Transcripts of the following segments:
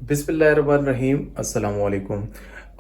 बिस्मिल्लाहिर्रहमानिर्रहीम अस्सलाम वालेकुम।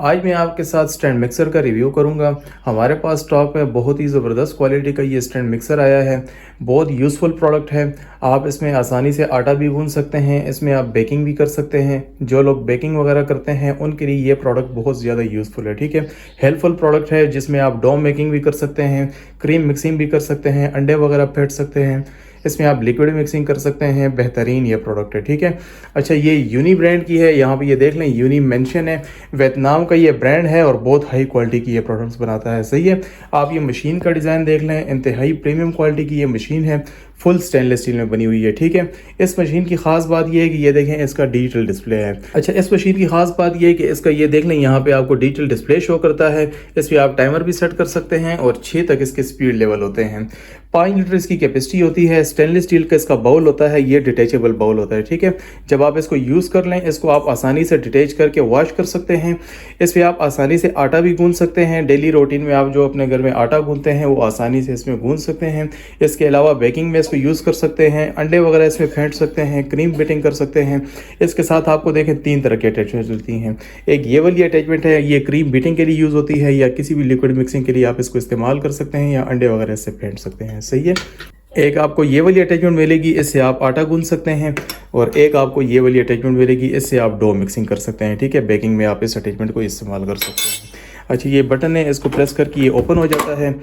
आज मैं आपके साथ स्टैंड मिक्सर का रिव्यू करूंगा। हमारे पास स्टॉक में बहुत ही ज़बरदस्त क्वालिटी का ये स्टैंड मिक्सर आया है। बहुत यूज़फुल प्रोडक्ट है। आप इसमें आसानी से आटा भी गूंथ सकते हैं, इसमें आप बेकिंग भी कर सकते हैं। जो लोग बेकिंग वगैरह करते हैं उनके लिए ये प्रोडक्ट बहुत ज़्यादा यूज़फुल है। ठीक है, हेल्पफुल प्रोडक्ट है जिसमें आप डो मेकिंग भी कर सकते हैं, क्रीम मिक्सिंग भी कर सकते हैं, अंडे वगैरह फेंट सकते हैं, इसमें आप लिक्विड मिक्सिंग कर सकते हैं। बेहतरीन ये प्रोडक्ट है। ठीक है, अच्छा ये यूनी ब्रांड की है। यहाँ पे ये देख लें यूनी मेंशन है। वियतनाम का ये ब्रांड है और बहुत हाई क्वालिटी की ये प्रोडक्ट्स बनाता है। सही है, आप ये मशीन का डिज़ाइन देख लें, इंतहाई प्रीमियम क्वालिटी की ये मशीन है, फुल स्टेनलेस स्टील में बनी हुई है। ठीक है, इस मशीन की खास बात यह है कि ये देखें इसका डिजिटल डिस्प्ले है। अच्छा, इस मशीन की खास बात यह है कि इसका ये देख लें यहाँ पे आपको डिजिटल डिस्प्ले शो करता है। इस पर आप टाइमर भी सेट कर सकते हैं और 6 तक इसके स्पीड लेवल होते हैं। 5 लीटर इसकी कैपेसिटी होती है। स्टेनलेस स्टील का इसका बाउल होता है, ये डिटेचेबल बाउल होता है। ठीक है, जब आप इसको यूज़ कर लें, इसको आप आसानी से डिटेच करके वॉश कर सकते हैं। इस पर आप आसानी से आटा भी गूंथ सकते हैं। डेली रूटीन में आप जो अपने घर में आटा गूंथते हैं वो आसानी से इसमें गूंथ सकते हैं। इसके अलावा बेकिंग में इसको यूज़ कर सकते हैं, अंडे वगैरह इसमें फेंट सकते हैं, क्रीम बीटिंग कर सकते हैं। इसके साथ आपको देखें 3 तरह की अटैचमेंट मिलती हैं। एक ये वाली अटैचमेंट है, ये क्रीम बीटिंग के लिए यूज़ होती है या किसी भी लिक्विड मिक्सिंग के लिए आप इसको इस्तेमाल कर सकते हैं या अंडे वगैरह इससे फेंट सकते हैं। सही है, एक आपको ये वाली अटैचमेंट मिलेगी, इससे आप आटा गूंथ सकते हैं, और एक आपको ये वाली अटैचमेंट मिलेगी, इससे आप डो मिक्सिंग कर सकते हैं। ठीक है, बेकिंग में आप इस अटैचमेंट को इस्तेमाल कर सकते हैं। अच्छा, ये बटन है, इसको प्रेस करके ये ओपन हो जाता है।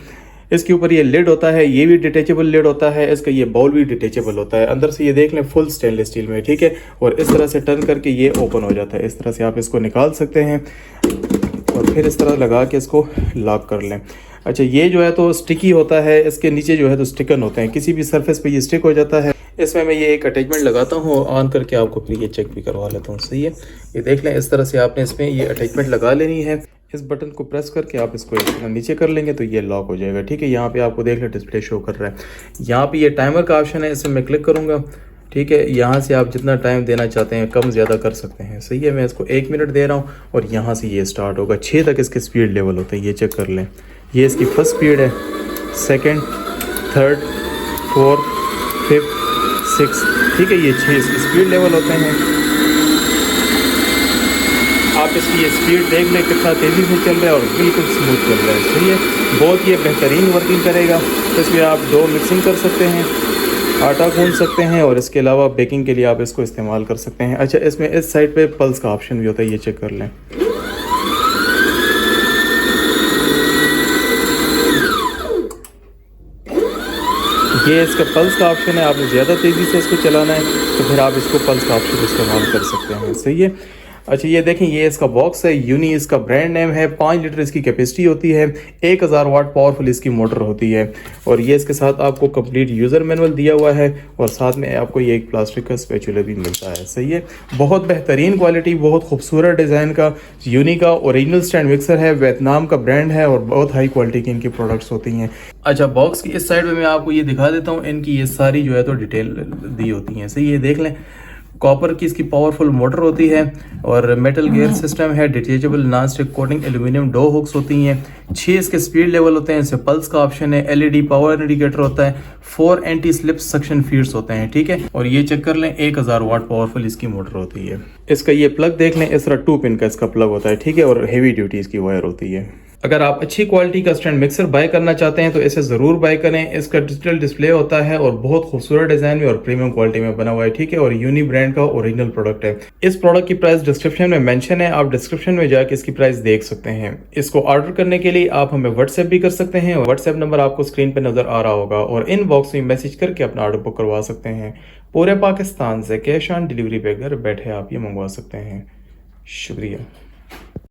इसके ऊपर ये लिड होता है, ये भी डिटेचेबल लिड होता है। इसका ये बाउल भी डिटेचेबल होता है। अंदर से ये देख लें फुल स्टेनलेस स्टील में। ठीक है, और इस तरह से टर्न करके ये ओपन हो जाता है। इस तरह से आप इसको निकाल सकते हैं और फिर इस तरह लगा के इसको लॉक कर लें। अच्छा, ये जो है तो स्टिकी होता है, इसके नीचे जो है तो स्टिकन होते हैं, किसी भी सरफेस पे ये स्टिक हो जाता है। इसमें मैं ये एक अटैचमेंट लगाता हूँ, ऑन करके आपको फिर ये चेक भी करवा लेता हूँ। सही है, ये देख लें इस तरह से आपने इसमें ये अटैचमेंट लगा लेनी है। इस बटन को प्रेस करके आप इसको इस तरह नीचे कर लेंगे तो ये लॉक हो जाएगा। ठीक है, यहाँ पे आपको देख लें डिस्प्ले शो कर रहा है। यहाँ पे ये टाइमर का ऑप्शन है, इसमें मैं क्लिक करूँगा। ठीक है, यहाँ से आप जितना टाइम देना चाहते हैं कम ज़्यादा कर सकते हैं। सही है, मैं इसको 1 मिनट दे रहा हूँ और यहाँ से ये स्टार्ट होगा। 6 तक इसके स्पीड लेवल होते हैं, ये चेक कर लें। ये इसकी फर्स्ट स्पीड है, second, third, fourth, fifth, six. ठीक है, ये 6 इसके स्पीड लेवल होते हैं। आप इसकी ये स्पीड देख लें कितना तेज़ी से चल रहा है और बिल्कुल स्मूथ चल रहा है। सही है, बहुत ये बेहतरीन वर्किंग करेगा। इसमें आप डो मिक्सिंग कर सकते हैं, आटा गूंथ सकते हैं और इसके अलावा बेकिंग के लिए आप इसको इस्तेमाल कर सकते हैं। अच्छा, इसमें इस साइड पे पल्स का ऑप्शन भी होता है, ये चेक कर लें। ये इसका पल्स का ऑप्शन है, आपने ज़्यादा तेज़ी से इसको चलाना है तो फिर आप इसको पल्स का ऑप्शन इस्तेमाल कर सकते हैं। सही है, अच्छा ये देखें ये इसका बॉक्स है, यूनी इसका ब्रांड नेम है। 5 लीटर इसकी कैपेसिटी होती है, 1000 वाट पावरफुल इसकी मोटर होती है, और ये इसके साथ आपको कंप्लीट यूज़र मैनुअल दिया हुआ है और साथ में आपको ये एक प्लास्टिक का स्पैचुला भी मिलता है। सही है, बहुत बेहतरीन क्वालिटी, बहुत खूबसूरत डिज़ाइन का यूनी का ओरिजिनल स्टैंड मिक्सर है। वियतनाम का ब्रांड है और बहुत हाई क्वालिटी की इनकी प्रोडक्ट्स होती हैं। अच्छा, बॉक्स की इस साइड में मैं आपको ये दिखा देता हूँ, इनकी ये सारी जो है तो डिटेल दी होती हैं। सही है, देख लें कॉपर की इसकी पावरफुल मोटर होती है और मेटल गियर सिस्टम है, detachable non stick coating aluminium dough hooks होती हैं। 6 इसके स्पीड लेवल होते हैं। इससे पल्स का ऑप्शन है, एलईडी पावर इंडिकेटर होता है, 4 एंटी स्लिप सक्शन फीड्स होते हैं। ठीक है, और ये चेक कर लें 1000 वाट पावरफुल इसकी मोटर होती है। इसका ये प्लग देख लें, इस तरह 2 पिन का इसका प्लग होता है। ठीक है, और हेवी ड्यूटी इसकी वायर होती है। अगर आप अच्छी क्वालिटी का स्टैंड मिक्सर बाय करना चाहते हैं तो इसे ज़रूर बाय करें। इसका डिजिटल डिस्प्ले होता है और बहुत खूबसूरत डिज़ाइन में और प्रीमियम क्वालिटी में बना हुआ है। ठीक है, और यूनी ब्रांड का ओरिजिनल प्रोडक्ट है। इस प्रोडक्ट की प्राइस डिस्क्रिप्शन में मेंशन है, आप डिस्क्रिप्शन में जाकर इसकी प्राइस देख सकते हैं। इसको ऑर्डर करने के लिए आप हमें व्हाट्सएप भी कर सकते हैं। व्हाट्सएप नंबर आपको स्क्रीन पर नज़र आ रहा होगा और इन बॉक्स में मैसेज करके अपना ऑर्डर बुक करवा सकते हैं। पूरे पाकिस्तान से कैश ऑन डिलीवरी पे घर बैठे आप ये मंगवा सकते हैं। शुक्रिया।